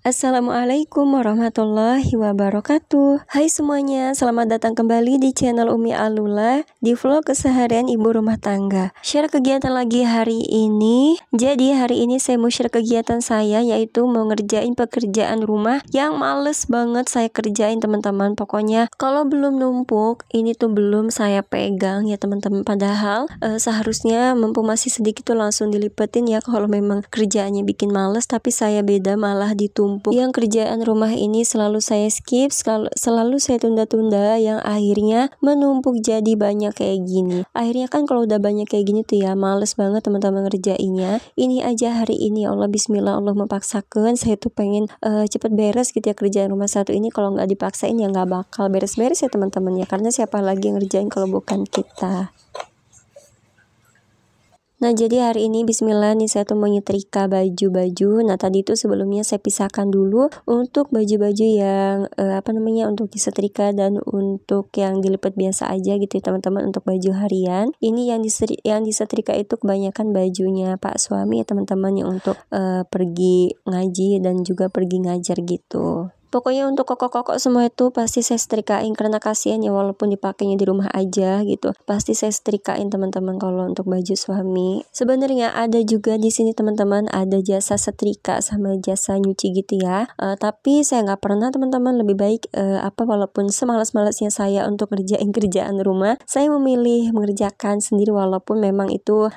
Assalamualaikum warahmatullahi wabarakatuh. Hai semuanya, selamat datang kembali di channel Umi Alula di vlog keseharian ibu rumah tangga. Share kegiatan lagi hari ini. Jadi hari ini saya mau share kegiatan saya, yaitu mau ngerjain pekerjaan rumah yang males banget saya kerjain teman-teman. Pokoknya kalau belum numpuk ini tuh belum saya pegang ya teman-teman. Padahal seharusnya mumpung masih sedikit tuh langsung dilipetin ya kalau memang kerjaannya bikin males, tapi saya beda, malah ditumpuk. Yang kerjaan rumah ini selalu saya skip, selalu saya tunda-tunda, yang akhirnya menumpuk jadi banyak kayak gini. Akhirnya kan kalau udah banyak kayak gini tuh ya males banget teman-teman ngerjainnya. Ini aja hari ini Allah bismillah, Allah memaksakan saya tuh pengen cepet beres gitu ya kerjaan rumah satu ini. Kalau nggak dipaksain ya nggak bakal beres-beres ya teman-teman ya, karena siapa lagi yang ngerjain kalau bukan kita. Nah jadi hari ini bismillah nih saya tuh mau nyetrika baju-baju. Nah tadi itu sebelumnya saya pisahkan dulu untuk baju-baju yang untuk disetrika dan untuk yang dilipat biasa aja gitu ya teman-teman, untuk baju harian. Ini yang disetrika itu kebanyakan bajunya Pak suami ya teman-teman, yang untuk pergi ngaji dan juga pergi ngajar gitu. Pokoknya untuk koko-koko semua itu pasti saya setrikain karena kasihan ya, walaupun dipakainya di rumah aja gitu. Pasti saya setrikain teman-teman kalau untuk baju suami. Sebenarnya ada juga di sini teman-teman, ada jasa setrika sama jasa nyuci gitu ya. Tapi saya nggak pernah teman-teman, lebih baik walaupun semalas-malasnya saya untuk ngerjain kerjaan rumah, saya memilih mengerjakan sendiri walaupun memang itu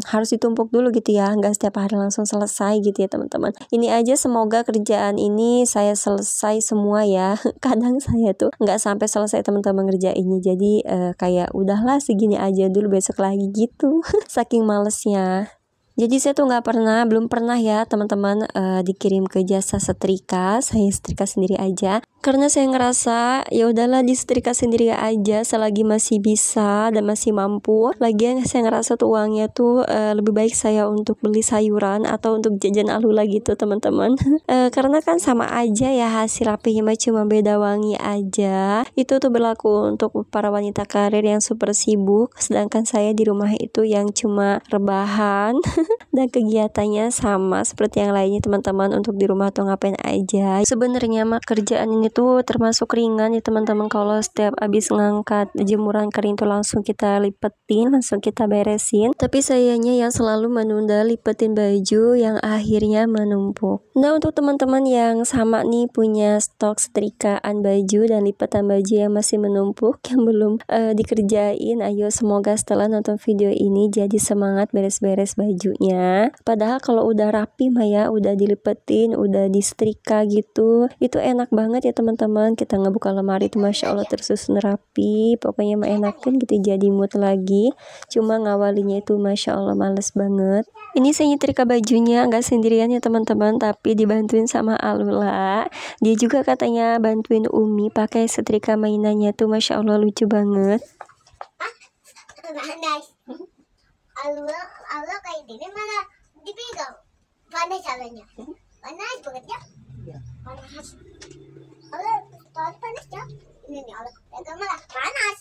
harus ditumpuk dulu gitu ya, nggak setiap hari langsung selesai gitu ya teman-teman. Ini aja semoga kerjaan ini saya selesai semua ya. Kadang saya tuh nggak sampai selesai teman-teman ngerjainnya, jadi kayak udahlah segini aja dulu, besok lagi gitu. Saking malesnya. Jadi saya tuh belum pernah ya teman-teman dikirim ke jasa setrika. Saya setrika sendiri aja karena saya ngerasa ya udahlah disetrika sendiri aja selagi masih bisa dan masih mampu. Lagian saya ngerasa tuh uangnya tuh lebih baik saya untuk beli sayuran atau untuk jajan Alula gitu teman-teman. Karena kan sama aja ya, hasil rapihnya cuma beda wangi aja. Itu tuh berlaku untuk para wanita karir yang super sibuk, sedangkan saya di rumah itu yang cuma rebahan. Dan kegiatannya sama seperti yang lainnya teman-teman, untuk di rumah tuh ngapain aja. Sebenarnya mah kerjaan ini tuh termasuk ringan ya teman-teman. Kalau setiap habis ngangkat jemuran kering tuh langsung kita lipetin, langsung kita beresin. Tapi sayangnya yang selalu menunda lipetin baju yang akhirnya menumpuk. Nah untuk teman-teman yang sama nih punya stok setrikaan baju dan lipatan baju yang masih menumpuk, yang belum dikerjain, ayo semoga setelah nonton video ini jadi semangat beres-beres baju. Padahal kalau udah rapi mah ya, udah dilipetin, udah disetrika gitu, itu enak banget ya teman-teman. Kita ngebuka lemari itu masya Allah tersusun rapi, pokoknya mah enakan gitu, jadi mood lagi. Cuma ngawalinya itu masya Allah males banget. Ini saya nyetrika bajunya nggak sendirian ya teman-teman, tapi dibantuin sama Alula. Dia juga katanya bantuin Umi pakai setrika mainannya tuh, masya Allah lucu banget. Allah kayak gini malah dipegang. Panas caranya. Panas banget ya. Panas. Allah panas ya. Ini nih Allah pegang malah panas.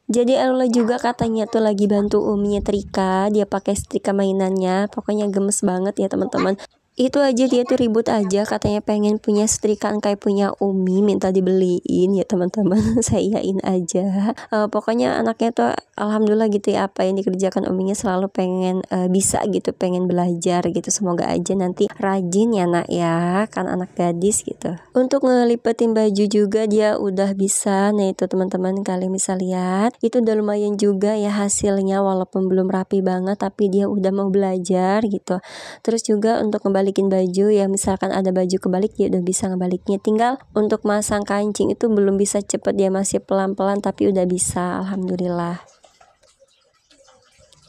Jadi Alula juga katanya tuh lagi bantu Umi nyetrika, dia pakai setrika mainannya. Pokoknya gemes banget ya teman-teman. Itu aja dia tuh ribut aja, katanya pengen punya setrikaan kayak punya Umi, minta dibeliin ya teman-teman. Saya iyain aja. Pokoknya anaknya tuh alhamdulillah gitu ya, apa yang dikerjakan Uminya selalu pengen bisa gitu, pengen belajar gitu. Semoga aja nanti rajin ya nak ya, kan anak gadis gitu. Untuk ngelipetin baju juga dia udah bisa. Nah itu teman-teman, kalian bisa lihat itu udah lumayan juga ya hasilnya, walaupun belum rapi banget tapi dia udah mau belajar gitu. Terus juga untuk balikin baju ya, misalkan ada baju kebalik dia udah bisa ngebaliknya. Tinggal untuk masang kancing itu belum bisa cepet, dia masih pelan-pelan tapi udah bisa alhamdulillah.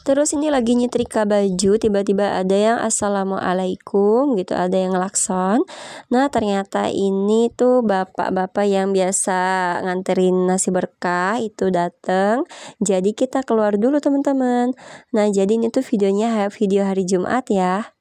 Terus ini lagi nyetrika baju, tiba-tiba ada yang assalamualaikum gitu, ada yang ngelakson. Nah ternyata ini tuh bapak-bapak yang biasa nganterin nasi berkah itu dateng. Jadi kita keluar dulu teman-teman. Nah jadi ini tuh videonya video hari Jumat ya.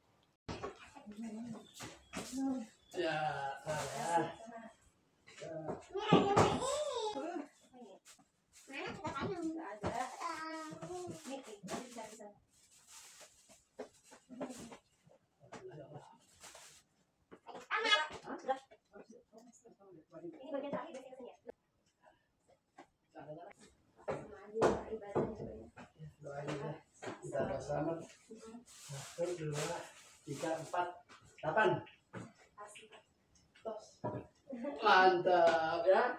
2, 3, 4, 8. Mantap ya.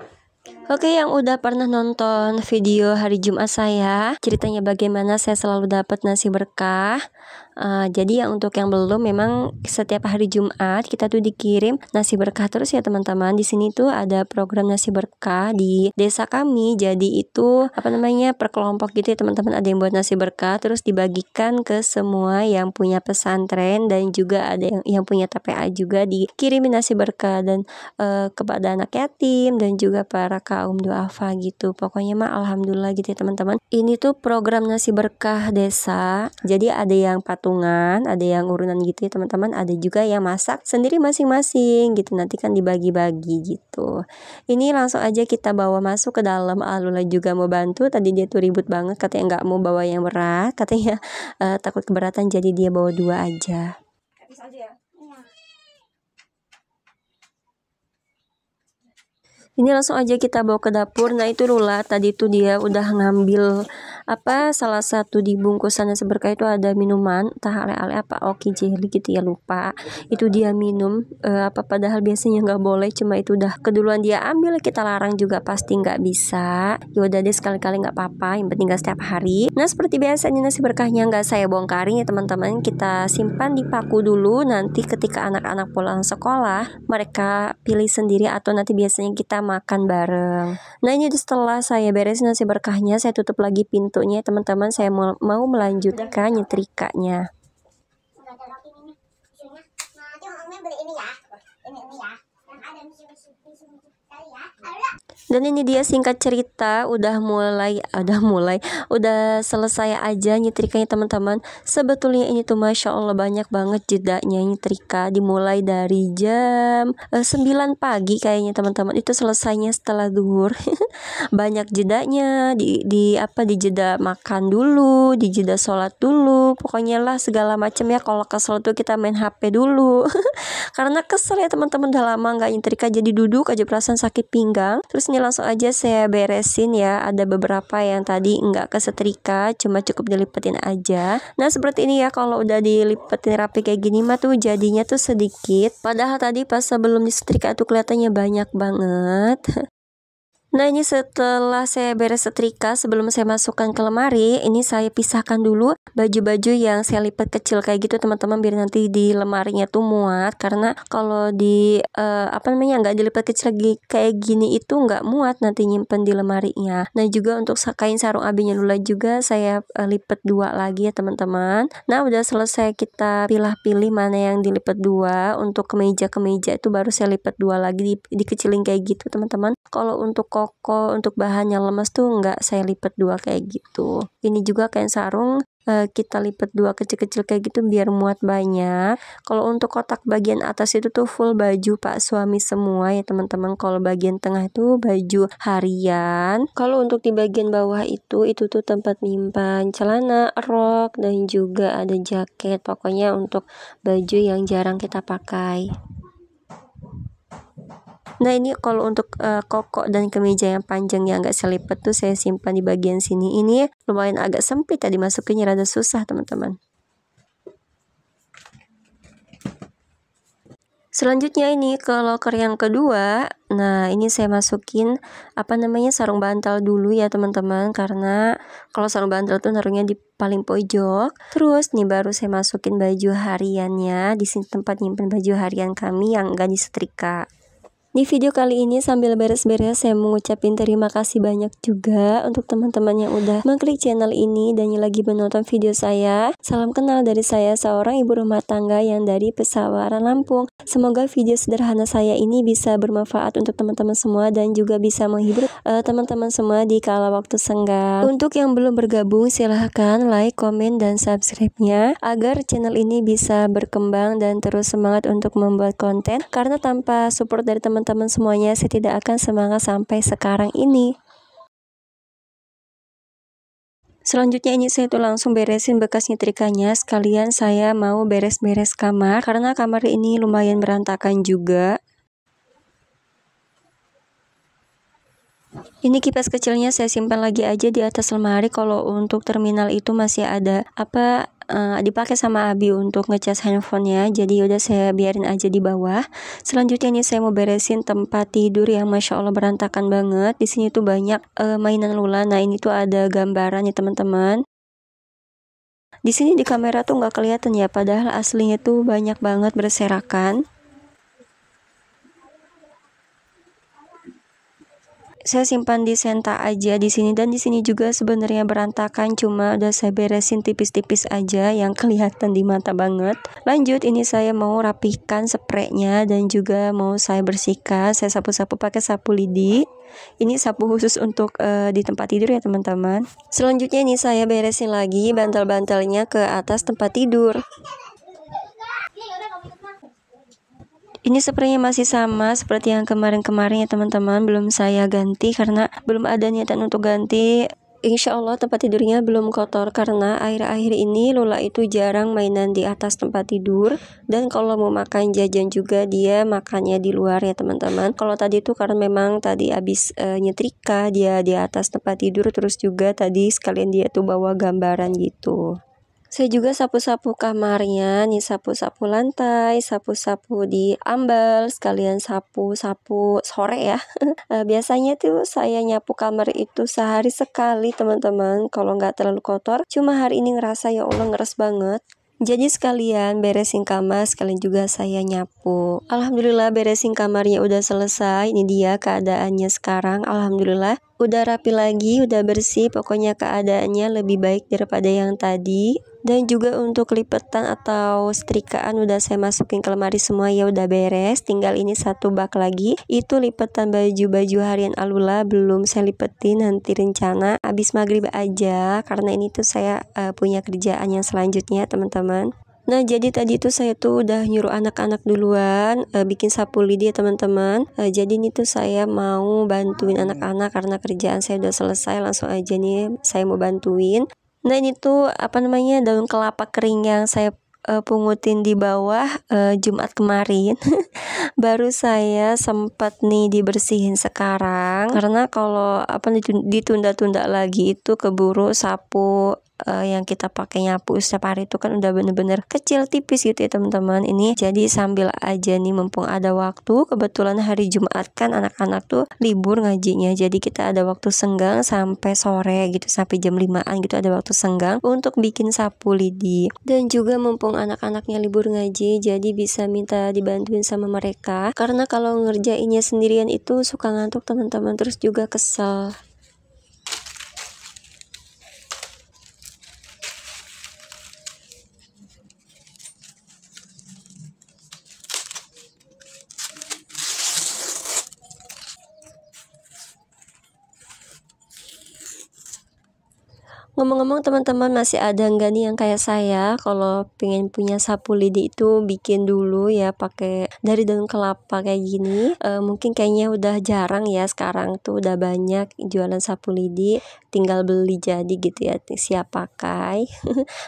Oke, yang udah pernah nonton video hari Jumat saya, ceritanya bagaimana saya selalu dapat nasi berkah. Jadi untuk yang belum, memang setiap hari Jumat kita tuh dikirim nasi berkah terus ya teman-teman. Di sini tuh ada program nasi berkah di desa kami. Jadi itu per kelompok gitu ya teman-teman. Ada yang buat nasi berkah terus dibagikan ke semua yang punya pesantren, dan juga ada yang punya TPA juga dikirimin nasi berkah, dan kepada anak yatim dan juga para kaum duafa gitu. Pokoknya mah alhamdulillah gitu ya teman-teman. Ini tuh program nasi berkah desa. Jadi ada yang patungan, ada yang urunan gitu ya teman-teman. Ada juga yang masak sendiri masing-masing gitu. Nanti kan dibagi-bagi gitu. Ini langsung aja kita bawa masuk ke dalam. Alula juga mau bantu. Tadi dia tuh ribut banget, katanya nggak mau bawa yang berat. Katanya takut keberatan, jadi dia bawa 2 aja. Habis aja ya. Ini langsung aja kita bawa ke dapur. Nah itu Lula tadi tuh dia udah ngambil salah satu di bungkusan nasi berkah itu ada minuman, entah ale-ale apa, oke jelly gitu ya, lupa. Itu dia minum padahal biasanya nggak boleh, cuma itu udah keduluan dia ambil, kita larang juga pasti nggak bisa. Yaudah deh, sekali-kali nggak apa-apa, yang penting nggak setiap hari. Nah seperti biasa ini nasi berkahnya nggak saya bongkarin ya teman-teman, kita simpan di paku dulu. Nanti ketika anak-anak pulang sekolah, mereka pilih sendiri atau nanti biasanya kita makan bareng. Nah ini setelah saya beresin nasi berkahnya, saya tutup lagi pintunya teman-teman. Saya mau melanjutkan nyetrikanya. Dan ini dia singkat cerita udah selesai aja nyetrikanya teman-teman. Sebetulnya ini tuh Masya Allah banyak banget jedanya nyetrika, dimulai dari jam 9 pagi kayaknya teman-teman. Itu selesainya setelah zuhur. Banyak jedanya, di jeda makan dulu, di jeda sholat dulu, pokoknya lah segala macam ya. Kalau kesel tuh kita main HP dulu. Karena kesel ya teman-teman, udah lama nggak nyetrika, jadi duduk aja perasaan sakit pinggang. Terus ini langsung aja saya beresin ya. Ada beberapa yang tadi nggak kesetrika, cuma cukup dilipetin aja. Nah seperti ini ya, kalau udah dilipetin rapi kayak gini mah tuh jadinya tuh sedikit. Padahal tadi pas sebelum disetrika tuh kelihatannya banyak banget. Nah ini setelah saya beres setrika, sebelum saya masukkan ke lemari, ini saya pisahkan dulu baju-baju yang saya lipat kecil kayak gitu teman-teman, biar nanti di lemarinya tuh muat. Karena kalau di nggak dilipat kecil lagi kayak gini itu nggak muat nanti nyimpen di lemarinya. Nah juga untuk kain sarung abinya Lula juga saya lipat 2 lagi ya teman-teman. Nah udah selesai kita pilih-pilih mana yang dilipat 2. Untuk kemeja itu baru saya lipat 2 lagi, dikecilin kayak gitu teman-teman. Kalau untuk koko, untuk bahan yang lemas tuh nggak saya lipat 2 kayak gitu. Ini juga kain sarung kita lipat 2 kecil-kecil kayak gitu biar muat banyak. Kalau untuk kotak bagian atas itu tuh full baju Pak suami semua ya teman-teman. Kalau bagian tengah itu baju harian. Kalau untuk di bagian bawah itu tuh tempat nyimpan celana, rok, dan juga ada jaket. Pokoknya untuk baju yang jarang kita pakai. Nah ini kalau untuk koko dan kemeja yang panjang yang agak selipet tuh saya simpan di bagian sini. Ini lumayan agak sempit, tadi masukinnya rada susah teman-teman. Selanjutnya ini ke loker yang kedua. Nah ini saya masukin sarung bantal dulu ya teman-teman, karena kalau sarung bantal tuh naruhnya di paling pojok. Terus nih baru saya masukin baju hariannya. Di sini tempat nyimpen baju harian kami yang enggak disetrika. Di video kali ini sambil beres-beres saya mengucapin terima kasih banyak juga untuk teman-teman yang udah mengklik channel ini dan yang lagi menonton video saya. Salam kenal dari saya, seorang ibu rumah tangga yang dari Pesawaran, Lampung. Semoga video sederhana saya ini bisa bermanfaat untuk teman-teman semua dan juga bisa menghibur teman-teman semua di kala waktu senggang. Untuk yang belum bergabung silahkan like, komen, dan subscribe-nya agar channel ini bisa berkembang dan terus semangat untuk membuat konten, karena tanpa support dari teman-teman semuanya saya tidak akan semangat sampai sekarang ini. Selanjutnya ini saya tuh langsung beresin bekas nyetrikanya, sekalian saya mau beres-beres kamar karena kamar ini lumayan berantakan juga. Ini kipas kecilnya saya simpan lagi aja di atas lemari. Kalau untuk terminal itu masih ada dipakai sama Abi untuk ngecas handphonenya. Jadi udah saya biarin aja di bawah. Selanjutnya nih saya mau beresin tempat tidur yang masya Allah berantakan banget. Di sini tuh banyak mainan Lula. Nah ini tuh ada gambaran nih teman-teman. Di sini di kamera tuh nggak kelihatan ya, padahal aslinya tuh banyak banget berserakan. Saya simpan di senta aja di sini, dan di sini juga sebenarnya berantakan, cuma udah saya beresin tipis-tipis aja yang kelihatan di mata banget. Lanjut, ini saya mau rapihkan spraynya dan juga mau saya bersihkan. Saya sapu-sapu pakai sapu lidi. Ini sapu khusus untuk di tempat tidur ya teman-teman. Selanjutnya ini saya beresin lagi bantal-bantalnya ke atas tempat tidur. Ini spraynya masih sama seperti yang kemarin-kemarin ya teman-teman, belum saya ganti karena belum ada niatan untuk ganti. Insya Allah tempat tidurnya belum kotor karena akhir-akhir ini Lula itu jarang mainan di atas tempat tidur, dan kalau mau makan jajan juga dia makannya di luar ya teman-teman. Kalau tadi tuh karena memang tadi habis nyetrika dia di atas tempat tidur, terus juga tadi sekalian dia tuh bawa gambaran gitu. Saya juga sapu-sapu kamarnya, nih sapu-sapu lantai, sapu-sapu di ambal, sekalian sapu-sapu sore ya. Biasanya tuh saya nyapu kamar itu sehari sekali teman-teman, kalau nggak terlalu kotor. Cuma hari ini ngerasa ya Allah ngeres banget. Jadi sekalian beresin kamar, sekalian juga saya nyapu. Alhamdulillah beresin kamarnya udah selesai. Ini dia keadaannya sekarang. Alhamdulillah udah rapi lagi, udah bersih. Pokoknya keadaannya lebih baik daripada yang tadi. Dan juga untuk lipetan atau setrikaan udah saya masukin ke lemari semua ya, udah beres. Tinggal ini satu bak lagi. Itu lipetan baju-baju harian Alula belum saya lipetin, nanti rencana habis maghrib aja karena ini tuh saya punya kerjaan yang selanjutnya teman-teman. Nah jadi tadi tuh saya tuh udah nyuruh anak-anak duluan bikin sapu lidi ya teman-teman. Jadi ini tuh saya mau bantuin anak-anak karena kerjaan saya udah selesai, langsung aja nih saya mau bantuin. Nah ini tuh apa namanya, daun kelapa kering yang saya pungutin di bawah Jumat kemarin. Baru saya sempat nih dibersihin sekarang karena kalau apa ditunda-tunda lagi itu keburu sapu yang kita pakai nyapu setiap hari itu kan udah bener-bener kecil tipis gitu ya teman-teman. Ini jadi sambil aja nih mumpung ada waktu, kebetulan hari Jumat kan anak-anak tuh libur ngajinya, jadi kita ada waktu senggang sampai sore gitu, sampai jam 5-an gitu ada waktu senggang untuk bikin sapu lidi. Dan juga mumpung anak-anaknya libur ngaji, jadi bisa minta dibantuin sama mereka karena kalau ngerjainnya sendirian itu suka ngantuk teman-teman, terus juga kesel. Ngomong-ngomong teman-teman, masih ada nggak nih yang kayak saya kalau pengen punya sapu lidi itu bikin dulu ya pakai dari daun kelapa kayak gini. Mungkin kayaknya udah jarang ya, sekarang tuh udah banyak jualan sapu lidi, tinggal beli jadi gitu ya, siap pakai.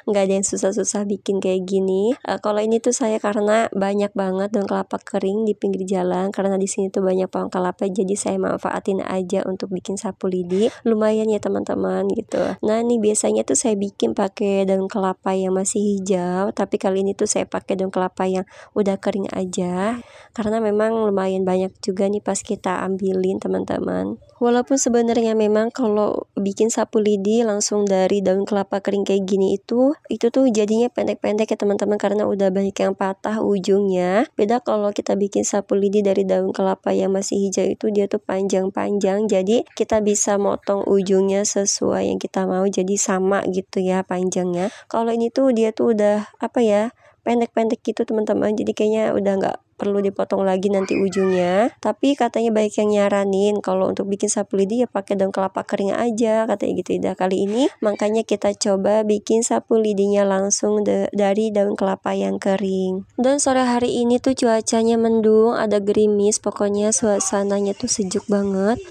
Nggak ada yang susah-susah bikin kayak gini. Kalau ini tuh saya karena banyak banget daun kelapa kering di pinggir jalan, karena di sini tuh banyak pohon kelapa, jadi saya manfaatin aja untuk bikin sapu lidi. Lumayan ya teman-teman gitu. Nah ini biasanya tuh saya bikin pakai daun kelapa yang masih hijau, tapi kali ini tuh saya pakai daun kelapa yang udah kering aja karena memang lumayan banyak juga nih pas kita ambilin teman-teman. Walaupun sebenarnya memang kalau bikin sapu lidi langsung dari daun kelapa kering kayak gini itu tuh jadinya pendek-pendek ya teman-teman karena udah banyak yang patah ujungnya. Beda kalau kita bikin sapu lidi dari daun kelapa yang masih hijau itu dia tuh panjang-panjang, jadi kita bisa motong ujungnya sesuai yang kita mau, jadi sama gitu ya panjangnya. Kalau ini tuh dia tuh udah apa ya, pendek-pendek gitu teman-teman, jadi kayaknya udah nggak perlu dipotong lagi nanti ujungnya. Tapi katanya baik yang nyaranin kalau untuk bikin sapu lidi ya pakai daun kelapa kering aja katanya gitu. Dah kali ini makanya kita coba bikin sapu lidinya langsung dari daun kelapa yang kering. Dan sore hari ini tuh cuacanya mendung, ada gerimis, pokoknya suasananya tuh sejuk banget.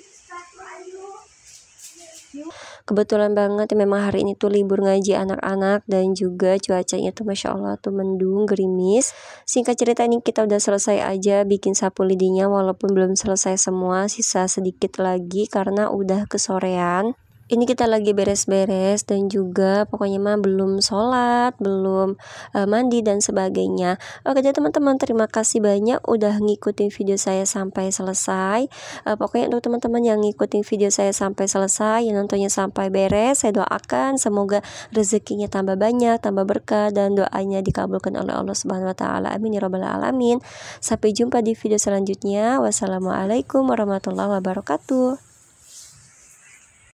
Kebetulan banget memang hari ini tuh libur ngaji anak-anak, dan juga cuacanya tuh Masya Allah tuh mendung, gerimis. Singkat cerita ini kita udah selesai aja bikin sapu lidinya, walaupun belum selesai semua, sisa sedikit lagi karena udah kesorean. Ini kita lagi beres-beres dan juga pokoknya mah belum sholat, belum mandi dan sebagainya. Oke deh teman-teman, terima kasih banyak udah ngikutin video saya sampai selesai. Pokoknya untuk teman-teman yang ngikutin video saya sampai selesai, yang nontonnya sampai beres, saya doakan semoga rezekinya tambah banyak, tambah berkah, dan doanya dikabulkan oleh Allah Subhanahu wa taala. Amin ya rabbal alamin. Sampai jumpa di video selanjutnya. Wassalamualaikum warahmatullahi wabarakatuh.